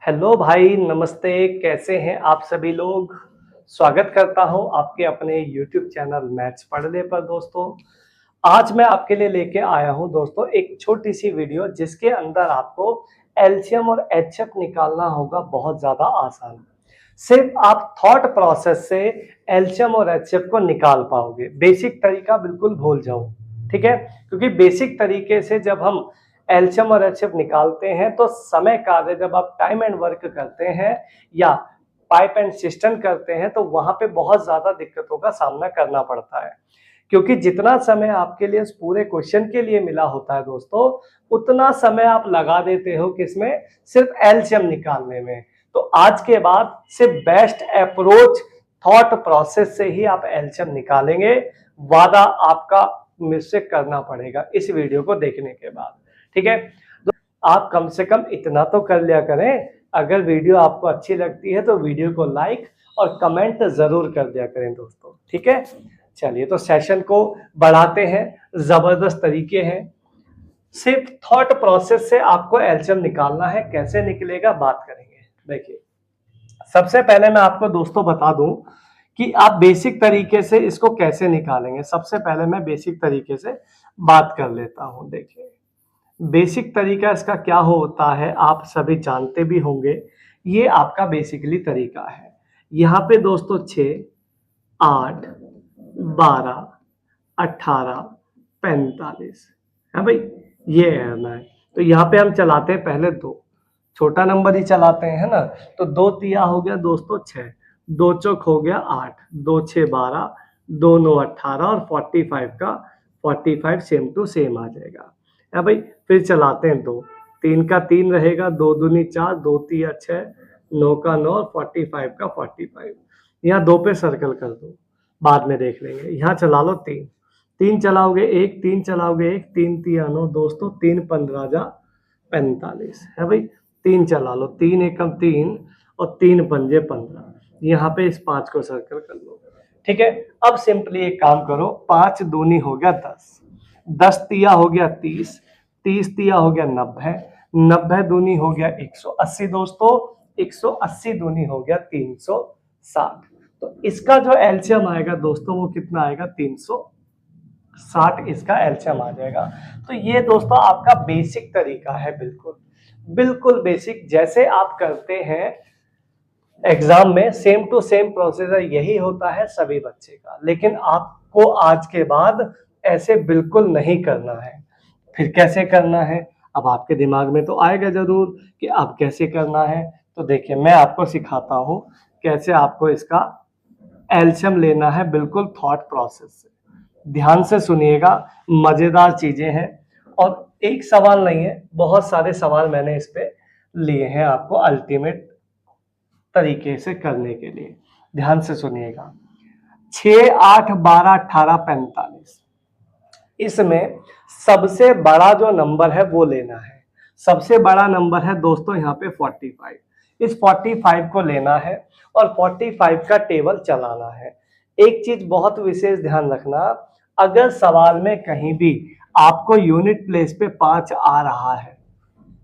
Hello भाई, नमस्ते। कैसे हैं आप सभी लोग? स्वागत करता हूं आपके अपने YouTube चैनल मैथ्स पढ़ने पर। दोस्तों, आज मैं आपके लिए लेके आया हूं दोस्तों एक छोटी सी वीडियो, जिसके अंदर आपको एलसीएम और एचएफ निकालना होगा। बहुत ज़्यादा आसान। सिर्फ आप थॉट प्रोसेस से एलसीएम और एचएफ को निकाल पाओगे। बेसिक तरीका बिल्कुल भूल जाओ, ठीक है? क्योंकि बेसिक तरीके से जब हम एलसीएम और एचसीएफ निकालते हैं तो समय कार्य, जब आप टाइम एंड वर्क करते हैं या पाइप एंड सिस्टम करते हैं, तो वहां पे बहुत ज्यादा दिक्कतों का सामना करना पड़ता है। क्योंकि जितना समय आपके लिए उस पूरे क्वेश्चन के लिए मिला होता है दोस्तों, उतना समय आप लगा देते हो किसमें? सिर्फ एलसीएम निकालने में। तो आज के बाद सिर्फ बेस्ट अप्रोच थॉट प्रोसेस से ही आप एलसीएम निकालेंगे। वादा आपका मुझसे करना पड़ेगा इस वीडियो को देखने के बाद, ठीक है? तो आप कम से कम इतना तो कर लिया करें। अगर वीडियो आपको अच्छी लगती है तो वीडियो को लाइक और कमेंट जरूर कर दिया करें दोस्तों, ठीक है? चलिए, तो सेशन को बढ़ाते हैं। जबरदस्त तरीके हैं। सिर्फ थॉट प्रोसेस से आपको एलसीएम निकालना है। कैसे निकलेगा बात करेंगे। देखिए, सबसे पहले मैं आपको दोस्तों बता दूं कि आप बेसिक तरीके से इसको कैसे निकालेंगे। सबसे पहले मैं बेसिक तरीके से बात कर लेता हूं। देखिए, बेसिक तरीका इसका क्या होता है आप सभी जानते भी होंगे। ये आपका बेसिकली तरीका है। यहाँ पे दोस्तों 6, 8, 12, 18, 45 है भाई, ये है। तो यहाँ पे हम चलाते हैं पहले 2, छोटा नंबर ही चलाते हैं, है ना? तो 2 तिया हो गया दोस्तों 6, 2 चौक हो गया 8, 2 6 12, 2 9 18 और 45 का 45 सेम टू सेम आ जाएगा है भाई। फिर चलाते हैं 2, 3 का 3 रहेगा, 2 दूनी 4, 2 तिया 6, 9 का 9 और 45 का 45। यहाँ 2 पे सर्कल कर दो, बाद में देख लेंगे। यहाँ चला लो 3, 3 चलाओगे 1, 3 चलाओगे 1, 3 तिया 9 दोस्तों, 3 15 जा 45 है भाई। 3 चला लो, 3 एकम 3 और 3 पंजे 15। यहाँ पे इस 5 को सर्कल कर लो, ठीक है? अब सिंपली एक काम करो, 5 दूनी हो गया 10, 10 तिया हो गया 30, 30 तिया हो गया 90, 90 दूनी हो गया 180 दोस्तों, 180 दूनी हो गया 360। तो इसका जो एलसीएम आएगा दोस्तों वो कितना आएगा? 360 इसका एलसीएम आ जाएगा। तो ये दोस्तों आपका बेसिक तरीका है, बिल्कुल बिल्कुल बेसिक, जैसे आप करते हैं एग्जाम में। सेम टू सेम प्रोसीजर यही होता है सभी बच्चे का। लेकिन आपको आज के बाद ऐसे बिल्कुल नहीं करना है। फिर कैसे करना है? अब आपके दिमाग में तो आएगा जरूर कि अब कैसे करना है। तो देखिए, मैं आपको सिखाता हूं कैसे आपको इसका एलसीएम लेना है, बिल्कुल थॉट प्रोसेस से। ध्यान से सुनिएगा, मजेदार चीजें हैं। और एक सवाल नहीं है, बहुत सारे सवाल मैंने इस पे लिए हैं आपको अल्टीमेट तरीके से करने के लिए। ध्यान से सुनिएगा। 6, 8, 12, 18, 45, इसमें सबसे बड़ा जो नंबर है वो लेना है। सबसे बड़ा नंबर है दोस्तों यहाँ पे 45। इस 45 को लेना है और 45 का टेबल चलाना है। एक चीज बहुत विशेष ध्यान रखना, अगर सवाल में कहीं भी आपको यूनिट प्लेस पे 5 आ रहा है,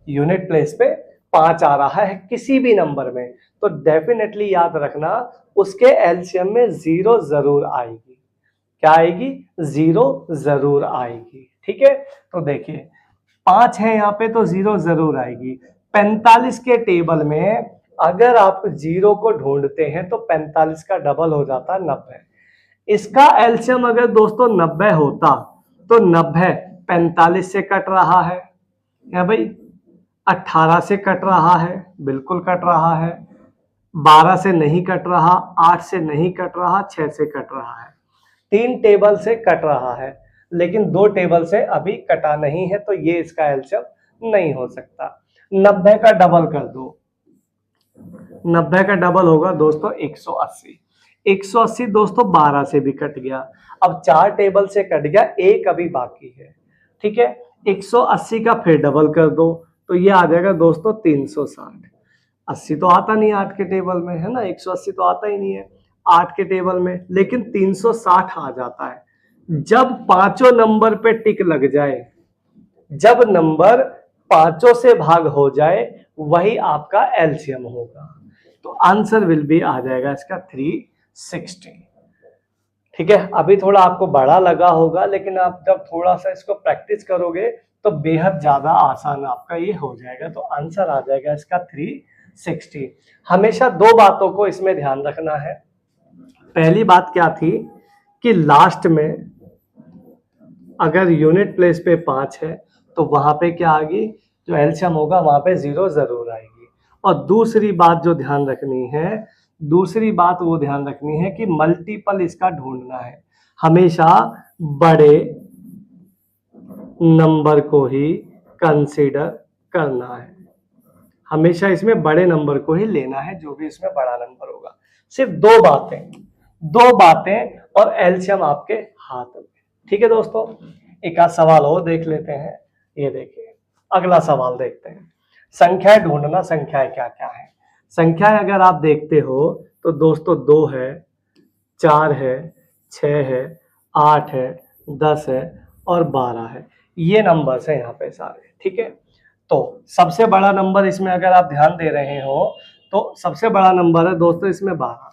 यूनिट प्लेस पे 5 आ रहा है किसी भी नंबर में, तो डेफिनेटली याद रखना उसके एलसीएम में 0 जरूर आएगी। क्या आएगी? 0 जरूर आएगी, ठीक है? तो देखिए, 5 है यहाँ पे तो 0 जरूर आएगी। 45 के टेबल में अगर आप 0 को ढूंढते हैं तो 45 का डबल हो जाता है 90। इसका एलसीएम अगर दोस्तों 90 होता तो 90 45 से कट रहा है या भाई, 18 से कट रहा है, बिल्कुल कट रहा है, 12 से नहीं कट रहा, 8 से नहीं कट रहा, 6 से कट रहा है, 3 टेबल से कट रहा है, लेकिन 2 टेबल से अभी कटा नहीं है। तो ये इसका एलसीएम नहीं हो सकता। 90 का डबल कर दो, 90 का डबल होगा दोस्तों 180। 180 दोस्तों 12 से भी कट गया, अब 4 टेबल से कट गया, एक अभी बाकी है, ठीक है? 180 का फिर डबल कर दो तो ये आ जाएगा दोस्तों 360। 80 तो आता नहीं 8 के टेबल में, है ना? 180 तो आता ही नहीं है 8 के टेबल में, लेकिन 360 आ जाता है जब पांचों नंबर पे टिक लग जाए। जब नंबर पांचों से भाग हो जाए वही आपका एलसीएम होगा। तो आंसर विल बी आ जाएगा इसका 360। ठीक है, अभी थोड़ा आपको बड़ा लगा होगा, लेकिन आप जब थोड़ा सा इसको प्रैक्टिस करोगे तो बेहद ज्यादा आसान आपका ये हो जाएगा। तो आंसर आ जाएगा इसका 360। हमेशा दो बातों को इसमें ध्यान रखना है। पहली बात क्या थी कि लास्ट में अगर यूनिट प्लेस पे 5 है तो वहां पे क्या आएगी, जो एलसीएम होगा वहां पे 0 जरूर आएगी। और दूसरी बात जो ध्यान रखनी है, दूसरी बात वो ध्यान रखनी है कि मल्टीपल इसका ढूंढना है। हमेशा बड़े नंबर को ही कंसीडर करना है, हमेशा इसमें बड़े नंबर को ही लेना है, जो भी इसमें बड़ा नंबर होगा। सिर्फ दो बातें और एलसीएम आपके हाथ में। ठीक है दोस्तों, एक आध सवाल और देख लेते हैं। ये देखिए, अगला सवाल देखते हैं। संख्याएं ढूंढना, संख्याएं क्या क्या है। संख्याएं अगर आप देखते हो तो दोस्तों 2 है, 4 है, 6 है, 8 है, 10 है और 12 है। ये नंबर्स है यहाँ पे सारे। ठीक है, तो सबसे बड़ा नंबर इसमें अगर आप ध्यान दे रहे हो तो सबसे बड़ा नंबर है दोस्तों इसमें 12।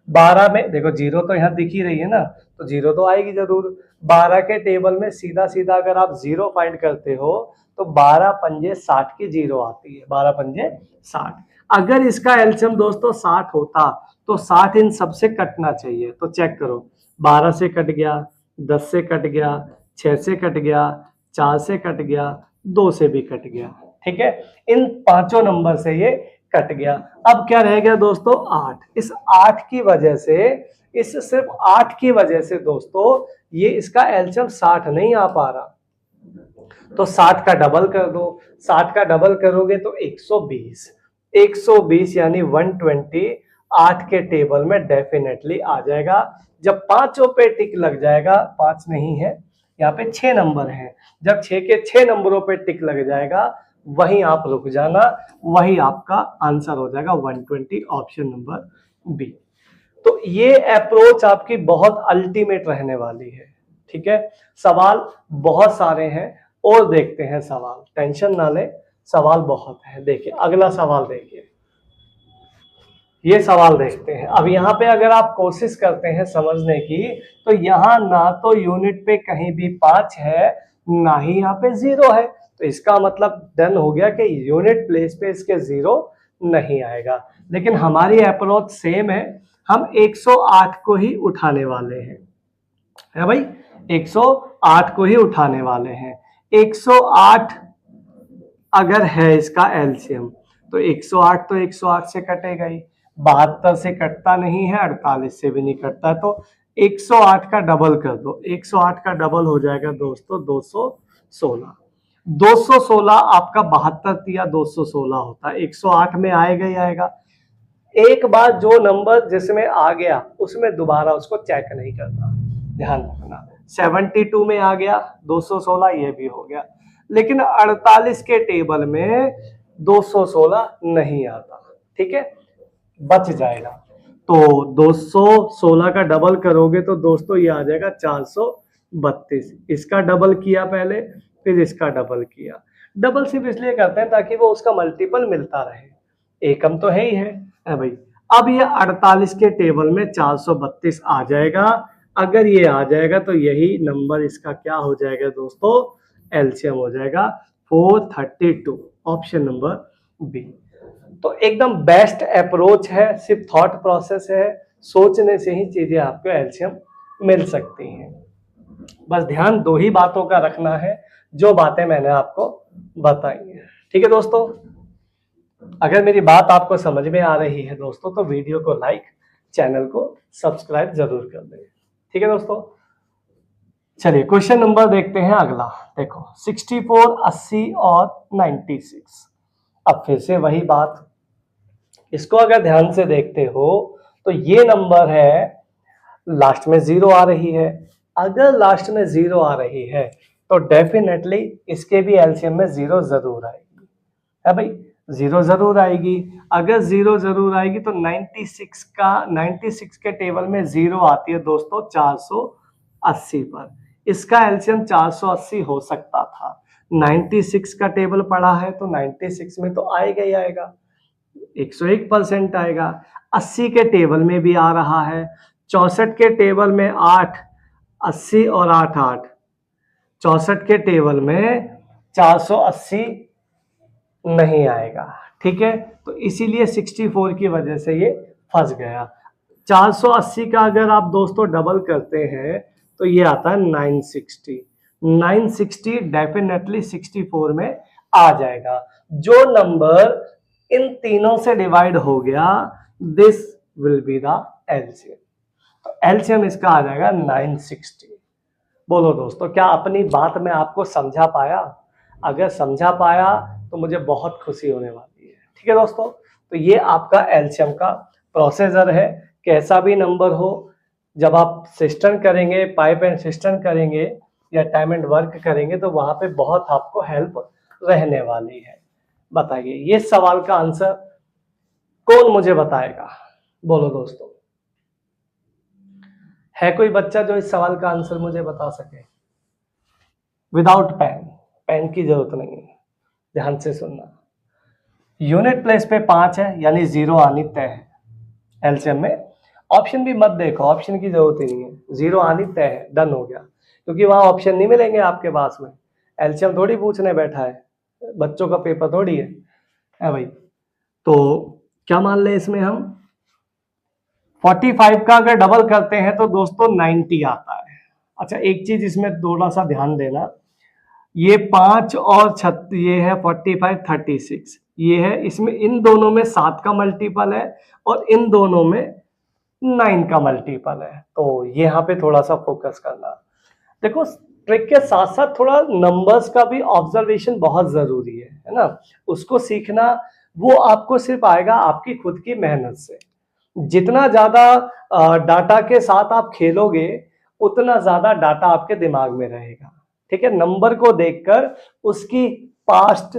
12 में देखो 0 तो यहाँ दिख ही रही है ना, तो 0 तो आएगी जरूर। 12 के टेबल में सीधा सीधा अगर आप 0 फाइंड करते हो तो 12 पंजे 60 की 0 आती है। 12 पंजे 60। अगर इसका एलसीएम दोस्तों 60 होता तो 60 इन सबसे कटना चाहिए। तो चेक करो, 12 से कट गया, 10 से कट गया, 6 से कट गया, 4 से कट गया, 2 से भी कट गया। ठीक है, इन पांचों नंबर से ये कट गया। अब क्या रह गया दोस्तों, 8। इस 8 की वजह से, इस सिर्फ 8 की वजह से दोस्तों ये इसका एलसीएम 60 नहीं आ पा रहा। तो 60 का डबल कर दो। 60 का डबल करोगे तो 120। 120 यानी 120 8 के टेबल में डेफिनेटली आ जाएगा। जब पांचों पे टिक लग जाएगा, 5 नहीं है यहाँ पे 6 नंबर हैं, जब 6 के 6 नंबरों पे टिक लग जाएगा वहीं आप रुक जाना, वही आपका आंसर हो जाएगा 120, ऑप्शन नंबर बी। तो ये अप्रोच आपकी बहुत अल्टीमेट रहने वाली है। ठीक है, सवाल बहुत सारे हैं और देखते हैं सवाल, टेंशन ना ले, सवाल बहुत है। देखिए अगला सवाल देखिए, ये सवाल देखते हैं। अब यहाँ पे अगर आप कोशिश करते हैं समझने की तो यहाँ ना तो यूनिट पे कहीं भी 5 है, ना ही यहाँ पे 0 है। तो इसका मतलब डन हो गया कि यूनिट प्लेस पे इसके 0 नहीं आएगा। लेकिन हमारी अप्रोच सेम है, हम 108 को ही उठाने वाले हैं। है भाई, 108 को ही उठाने वाले हैं। 108 अगर है इसका एलसीएम तो 108 तो 108 से कटेगा ही, 72 से कटता नहीं है, 48 से भी नहीं कटता। तो 108 का डबल कर दो, 108 का डबल हो जाएगा दोस्तों 216। 216 आपका 72 या 216 होता है, 108 में आएगा ही आएगा। एक बार जो नंबर जिसमें आ गया उसमें दोबारा उसको चेक नहीं करना, ध्यान रखना। 72 में आ गया 216, ये भी हो गया। लेकिन 48 के टेबल में 216 नहीं आता। ठीक है, बच जाएगा। तो 216 का डबल करोगे तो दोस्तों ये आ जाएगा 432। इसका डबल किया पहले, फिर इसका डबल किया। डबल सिर्फ इसलिए करते हैं ताकि वो उसका मल्टीपल मिलता रहे, एकम तो है ही है भाई। अब ये 48 के टेबल में 432 आ जाएगा। अगर ये आ जाएगा तो यही नंबर इसका क्या हो जाएगा दोस्तों, एलसीएम हो जाएगा 432, ऑप्शन नंबर बी। तो एकदम बेस्ट अप्रोच है, सिर्फ थॉट प्रोसेस है, सोचने से ही चीजें आपको एलसीएम मिल सकती हैं। बस ध्यान दो ही बातों का रखना है जो बातें मैंने आपको बताई हैं। ठीक है दोस्तों, अगर मेरी बात आपको समझ में आ रही है दोस्तों तो वीडियो को लाइक, चैनल को सब्सक्राइब जरूर कर दें। ठीक है दोस्तों, चलिए क्वेश्चन नंबर देखते हैं अगला। देखो 64, 80 और 96। अब फिर से वही बात, इसको अगर ध्यान से देखते हो तो ये नंबर है, लास्ट में 0 आ रही है। अगर लास्ट में 0 आ रही है तो डेफिनेटली इसके भी एलसीएम में 0 जरूर आएगी। है भाई, 0 जरूर आएगी। अगर 0 जरूर आएगी तो 96 के टेबल में 0 आती है दोस्तों 480 पर। इसका एलसीएम 480 हो सकता था, 96 का टेबल पड़ा है तो 96 में तो आएगा ही आएगा, 101% आएगा। 80 के टेबल में भी आ रहा है, 64 के टेबल में 8, 80 और 8 8, 64 के टेबल में 480 नहीं आएगा, ठीक है। तो इसीलिए 64 की वजह से ये फंस गया। 480 का अगर आप दोस्तों डबल करते हैं तो ये आता है 960। 960 डेफिनेटली 64 में आ जाएगा। जो नंबर इन तीनों से डिवाइड हो गया, this will be the LCM. तो एलसीएम इसका आ जाएगा 960। बोलो दोस्तों, क्या अपनी बात में आपको समझा पाया? अगर समझा पाया तो मुझे बहुत खुशी होने वाली है, ठीक है दोस्तों। तो ये आपका एलसीएम का प्रोसीजर है। कैसा भी नंबर हो, जब आप सिस्टम करेंगे, पाइप एंड सिस्टम करेंगे या टाइम एंड वर्क करेंगे तो वहां पे बहुत आपको हेल्प रहने वाली है। बताइए, ये सवाल का आंसर कौन मुझे बताएगा? बोलो दोस्तों, है कोई बच्चा जो इस सवाल का आंसर मुझे बता सके? विदाउट पेन, पेन की जरूरत नहीं है, ध्यान से सुनना। यूनिट प्लेस पे 5 है, यानी 0 आनी तय है एलसीएम में। ऑप्शन भी मत देखो, ऑप्शन की जरूरत ही नहीं है, 0 आनी तय है, डन हो गया। क्योंकि वहां ऑप्शन नहीं मिलेंगे आपके पास में, एलसीएम थोड़ी पूछने बैठा है, बच्चों का पेपर थोड़ी है भाई। तो क्या मान ले इसमें हम 45 का अगर डबल करते हैं तो दोस्तों 90 आता है। अच्छा, एक चीज इसमें थोड़ा सा ध्यान देना, ये 5 और ये है 45 36, ये है, इसमें इन दोनों में 7 का मल्टीपल है और इन दोनों में 9 का मल्टीपल है। तो यहाँ पे थोड़ा सा फोकस करना। देखो, ट्रिक के साथ साथ थोड़ा नंबर्स का भी ऑब्जर्वेशन बहुत जरूरी है ना। उसको सीखना वो आपको सिर्फ आएगा आपकी खुद की मेहनत से। जितना ज्यादा डाटा के साथ आप खेलोगे उतना ज्यादा डाटा आपके दिमाग में रहेगा, ठीक है। नंबर को देखकर उसकी पास्ट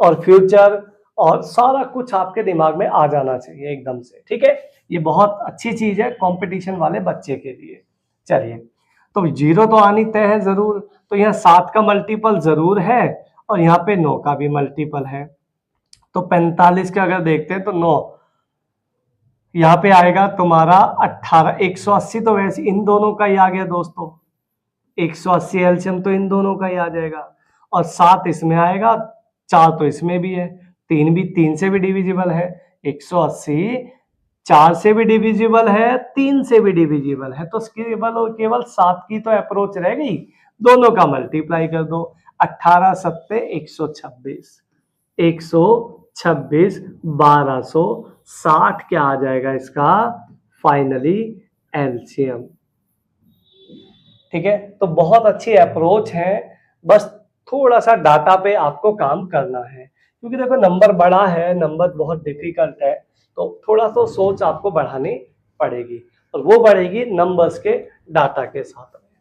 और फ्यूचर और सारा कुछ आपके दिमाग में आ जाना चाहिए एकदम से, ठीक है। ये बहुत अच्छी चीज है कंपटीशन वाले बच्चे के लिए। चलिए, तो 0 तो आनी तय है जरूर, तो यहाँ 7 का मल्टीपल जरूर है और यहाँ पे 9 का भी मल्टीपल है। तो 45 का अगर देखते हैं तो 9 यहाँ पे आएगा तुम्हारा 18। 180 तो वैसे इन दोनों का ही आ गया दोस्तों, 180 एलसीएम तो इन दोनों का ही आ जाएगा। और 7 इसमें आएगा, 4 तो इसमें भी है, 3 से भी डिविजिबल है। 180 4 से भी डिविजिबल है, 3 से भी डिविजिबल है। तो केवल और केवल 7 की तो अप्रोच रह गई, दोनों का मल्टीप्लाई कर दो। 18 7 126, 126 1260 क्या आ जाएगा इसका फाइनली एलसीएम, ठीक है। तो बहुत अच्छी अप्रोच है, बस थोड़ा सा डाटा पे आपको काम करना है। क्योंकि देखो, नंबर बड़ा है, नंबर बहुत डिफिकल्ट है, तो थोड़ा सा सोच आपको बढ़ानी पड़ेगी और वो बढ़ेगी नंबर्स के डाटा के साथ में,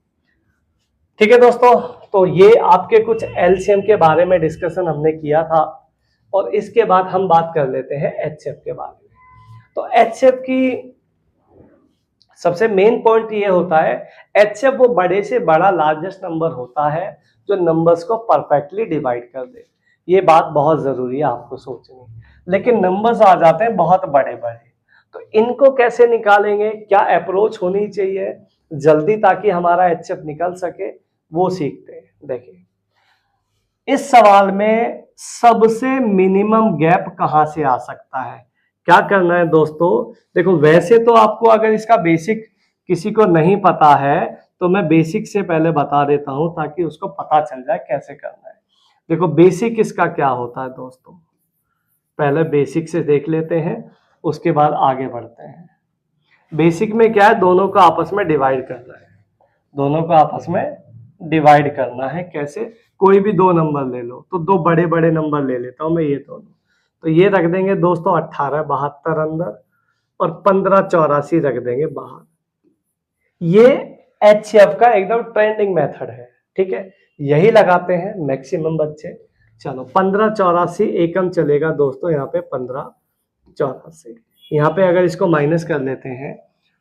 ठीक है दोस्तों। तो ये आपके कुछ एलसीएम के बारे में डिस्कशन हमने किया था और इसके बाद हम बात कर लेते हैं एचसीएफ के बारे में। तो एचसीएफ की सबसे मेन पॉइंट ये होता है, एचसीएफ वो बड़े से बड़ा लार्जेस्ट नंबर होता है जो नंबर्स को परफेक्टली डिवाइड कर दे। ये बात बहुत जरूरी है आपको सोचनी। लेकिन नंबर्स आ जाते हैं बहुत बड़े बड़े, तो इनको कैसे निकालेंगे, क्या अप्रोच होनी चाहिए जल्दी ताकि हमारा एचसीएफ निकल सके, वो सीखते हैं। देखिए, इस सवाल में सबसे मिनिमम गैप कहां से आ सकता है, क्या करना है दोस्तों। देखो, वैसे तो आपको अगर इसका बेसिक किसी को नहीं पता है तो मैं बेसिक से पहले बता देता हूं ताकि उसको पता चल जाए कैसे करना है। देखो, बेसिक इसका क्या होता है दोस्तों, पहले बेसिक से देख लेते हैं, उसके बाद आगे बढ़ते हैं। बेसिक में क्या है, दोनों को आपस में डिवाइड करना है, दोनों को आपस में डिवाइड करना है। कैसे, कोई भी दो नंबर ले लो, तो दो बड़े बड़े नंबर ले लेता हूं मैं, ये दोनों, तो ये रख देंगे दोस्तों 18 72 अंदर और 15 84 रख देंगे बाहर। ये एचसीएफ का एकदम ट्रेंडिंग मेथड है, ठीक है, यही लगाते हैं मैक्सिमम बच्चे। चलो, 15 84 एकम चलेगा दोस्तों, यहाँ पे 15 84, यहाँ पे अगर इसको माइनस कर लेते हैं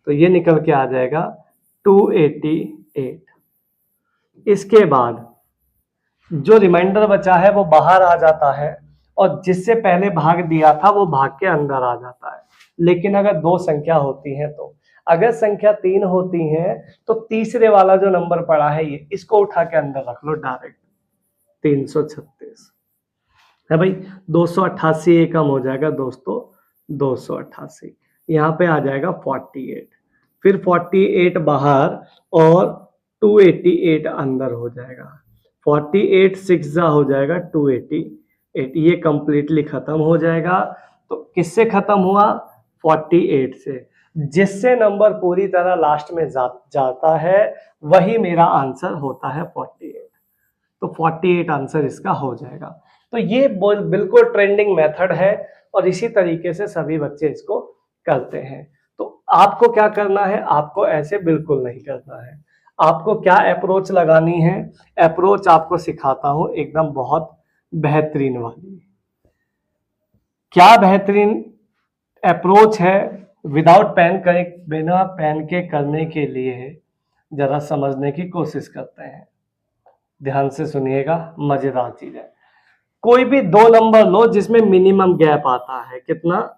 तो ये निकल के आ जाएगा 288। इसके बाद जो रिमाइंडर बचा है वो बाहर आ जाता है, और जिससे पहले भाग दिया था वो भाग के अंदर आ जाता है। लेकिन अगर दो संख्या होती है तो, अगर संख्या 3 होती है तो तीसरे वाला जो नंबर पड़ा है ये, इसको उठा के अंदर रख लो डायरेक्ट, 336 है भाई। 288 ये कम हो जाएगा दोस्तों, 288 यहाँ पे आ जाएगा 48, फिर 48 बाहर और 288 अंदर हो जाएगा। 48 6 हो जाएगा 288, ये कंप्लीटली खत्म हो जाएगा। तो किससे खत्म हुआ? 48 से। जिससे नंबर पूरी तरह लास्ट में जाता है वही मेरा आंसर होता है 48। तो 48 आंसर इसका हो जाएगा। तो ये बिल्कुल ट्रेंडिंग मेथड है और इसी तरीके से सभी बच्चे इसको करते हैं। तो आपको क्या करना है? आपको ऐसे बिल्कुल नहीं करना है। आपको क्या अप्रोच लगानी है? अप्रोच आपको सिखाता हूं एकदम बहुत बेहतरीन वाली। क्या बेहतरीन अप्रोच है? विदाउट पेन करे, बिना पेन के करने के लिए जरा समझने की कोशिश करते हैं। ध्यान से सुनिएगा, मजेदार चीज है। कोई भी दो नंबर लो जिसमें मिनिमम गैप आता है, कितना?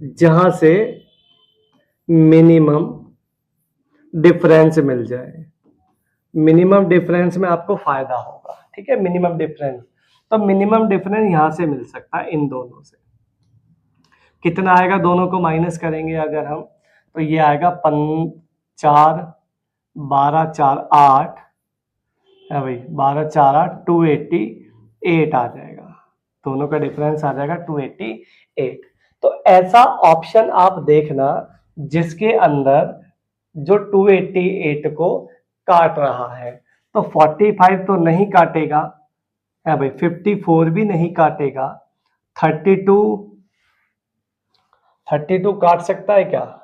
जहां से मिनिमम डिफरेंस मिल जाए। मिनिमम डिफरेंस में आपको फायदा होगा, ठीक है। मिनिमम डिफरेंस, तो मिनिमम डिफरेंस यहां से मिल सकता है इन दोनों से। कितना आएगा? दोनों को माइनस करेंगे अगर हम, तो ये आएगा 4 12 4 8 है भाई, 12 4 8 288 आ जाएगा। दोनों का डिफरेंस आ जाएगा 288। तो ऐसा ऑप्शन आप देखना जिसके अंदर जो 288 को काट रहा है। तो 45 तो नहीं काटेगा है भाई, 54 भी नहीं काटेगा, 32 काट सकता है क्या?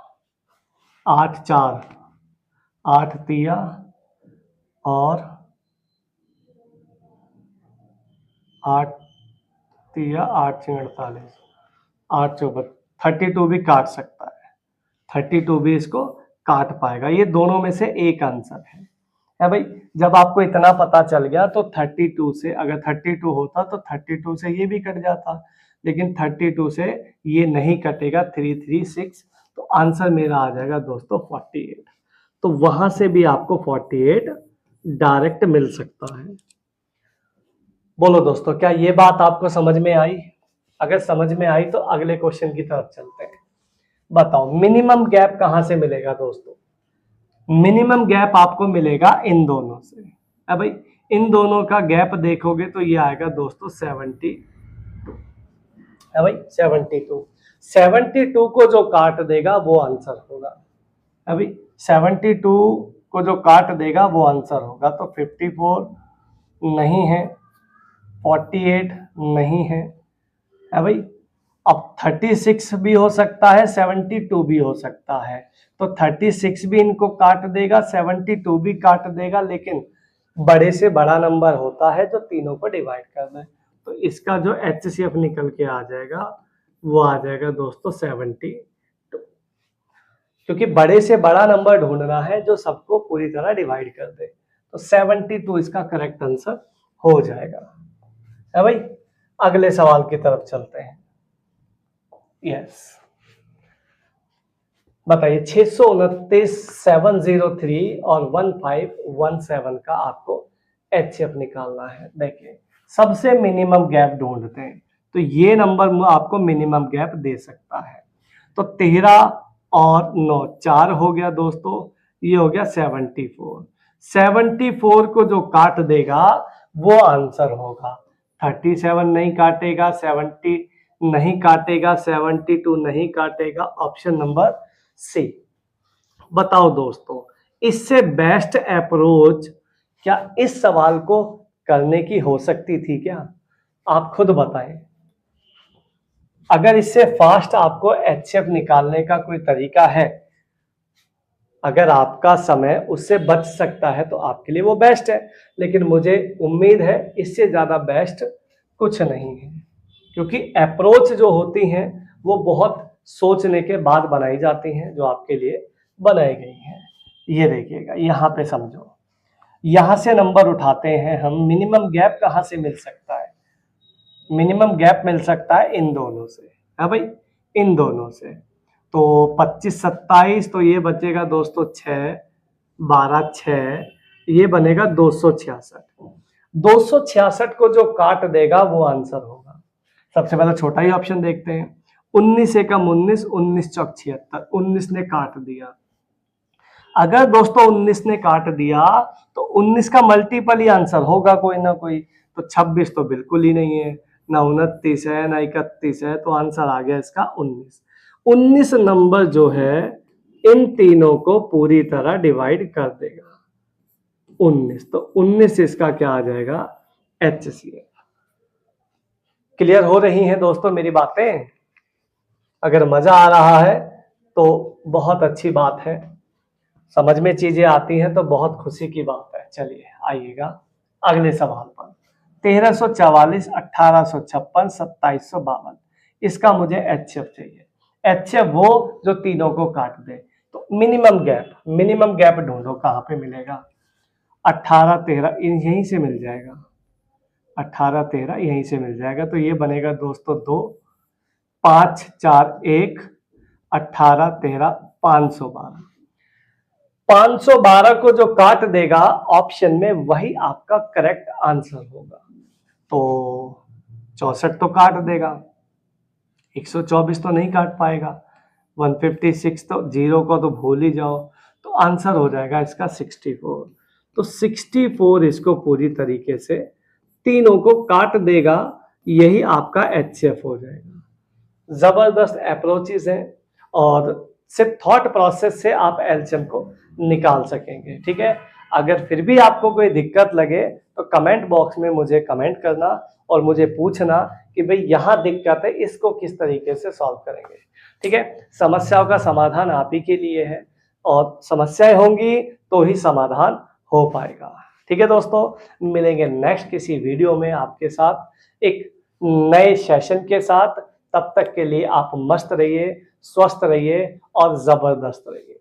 8 4 8 तिया और 8 तिया 8 6 48 8 4 32 भी काट सकता है, 32 भी इसको काट पाएगा। ये दोनों में से एक आंसर है भाई। जब आपको इतना पता चल गया तो 32 से, अगर 32 होता तो 32 से ये भी कट जाता, लेकिन 32 से ये नहीं कटेगा, 336। तो आंसर मेरा आ जाएगा दोस्तों 48। तो वहां से भी आपको 48 डायरेक्ट मिल सकता है। बोलो दोस्तों, क्या ये बात आपको समझ में आई? अगर समझ में आई तो अगले क्वेश्चन की तरफ चलते हैं। बताओ मिनिमम गैप कहां से मिलेगा दोस्तों? मिनिमम गैप आपको मिलेगा इन दोनों से। अब भाई इन दोनों का गैप देखोगे तो ये आएगा दोस्तों 72 है भाई, 72 को जो काट देगा वो आंसर होगा। अभी 72 को जो काट देगा वो आंसर होगा। तो 54 नहीं है, 48 नहीं है भाई। अब 36 भी हो सकता है, 72 भी हो सकता है। तो 36 भी इनको काट देगा, 72 भी काट देगा, लेकिन बड़े से बड़ा नंबर होता है जो तीनों को डिवाइड करना है। तो इसका जो HCF निकल के आ जाएगा वो आ जाएगा दोस्तों 72, क्योंकि बड़े से बड़ा नंबर ढूंढना है जो सबको पूरी तरह डिवाइड कर दे। तो 72 इसका करेक्ट आंसर हो जाएगा है भाई। अगले सवाल की तरफ चलते हैं। यस, बताइए 629 703 और 1517 का आपको HCF निकालना है। देखिए सबसे मिनिमम गैप ढूंढते हैं, तो ये नंबर आपको मिनिमम गैप दे सकता है। तो 13 और 9 4 हो गया दोस्तों, ये हो गया 74। 74 को जो काट देगा वो आंसर होगा। 37 नहीं काटेगा, 70 नहीं काटेगा, 72 नहीं काटेगा। Option number C. बताओ दोस्तों, इससे बेस्ट अप्रोच क्या इस सवाल को करने की हो सकती थी क्या? आप खुद बताएं। अगर इससे फास्ट आपको HCF निकालने का कोई तरीका है, अगर आपका समय उससे बच सकता है तो आपके लिए वो बेस्ट है, लेकिन मुझे उम्मीद है इससे ज्यादा बेस्ट कुछ नहीं है, क्योंकि अप्रोच जो होती हैं वो बहुत सोचने के बाद बनाई जाती हैं, जो आपके लिए बनाई गई हैं। ये देखिएगा, यहाँ पे समझो, यहां से नंबर उठाते हैं हम, मिनिमम गैप कहां से मिल सकता है? मिनिमम गैप मिल सकता है इन दोनों से, है भाई, इन दोनों से। तो 25 27, तो ये बचेगा दोस्तों 6, 12 6, ये बनेगा 266। 266 को जो काट देगा वो आंसर होगा। सबसे पहले छोटा ही ऑप्शन देखते हैं। 19 एकम 19, 19 चौक 76, 19 ने काट दिया। अगर दोस्तों 19 ने काट दिया तो 19 का मल्टीपल ही आंसर होगा कोई ना कोई। तो 26 तो बिल्कुल ही नहीं है, ना 29 है, ना 31 है, तो आंसर आ गया इसका 19। 19 नंबर जो है इन तीनों को पूरी तरह डिवाइड कर देगा। 19, तो 19 इसका क्या आ जाएगा? HCF। क्लियर हो रही हैं दोस्तों मेरी बातें? अगर मजा आ रहा है तो बहुत अच्छी बात है, समझ में चीजें आती हैं तो बहुत खुशी की बात है। चलिए आइएगा अगले सवाल पर। 1344, 1856, 2752, इसका मुझे HCF चाहिए। HCF वो जो तीनों को काट दे। तो मिनिमम गैप ढूंढो, कहां पे मिलेगा? 18 13 यहीं से मिल जाएगा, 18 13 यहीं से मिल जाएगा। तो ये बनेगा दोस्तों 2, 5 4 1, 18 13, 512। 512 को जो काट देगा ऑप्शन में वही आपका करेक्ट आंसर होगा। तो 64 तो काट देगा, 124 तो नहीं काट पाएगा, 156 तो जीरो को तो भूल ही जाओ। तो आंसर हो जाएगा इसका 64। तो 64 इसको पूरी तरीके से तीनों को काट देगा, यही आपका HCF हो जाएगा। जबरदस्त अप्रोचेस हैं और सिर्फ थॉट प्रोसेस से आप एलसीएम को निकाल सकेंगे। ठीक है, अगर फिर भी आपको कोई दिक्कत लगे तो कमेंट बॉक्स में मुझे कमेंट करना और मुझे पूछना कि भाई यहाँ दिक्कत है, इसको किस तरीके से सॉल्व करेंगे। ठीक है, समस्याओं का समाधान आप ही के लिए है और समस्याएं होंगी तो ही समाधान हो पाएगा। ठीक है दोस्तों, मिलेंगे नेक्स्ट किसी वीडियो में आपके साथ एक नए सेशन के साथ। तब तक के लिए आप मस्त रहिए, स्वस्थ रहिए और जबरदस्त रहिए।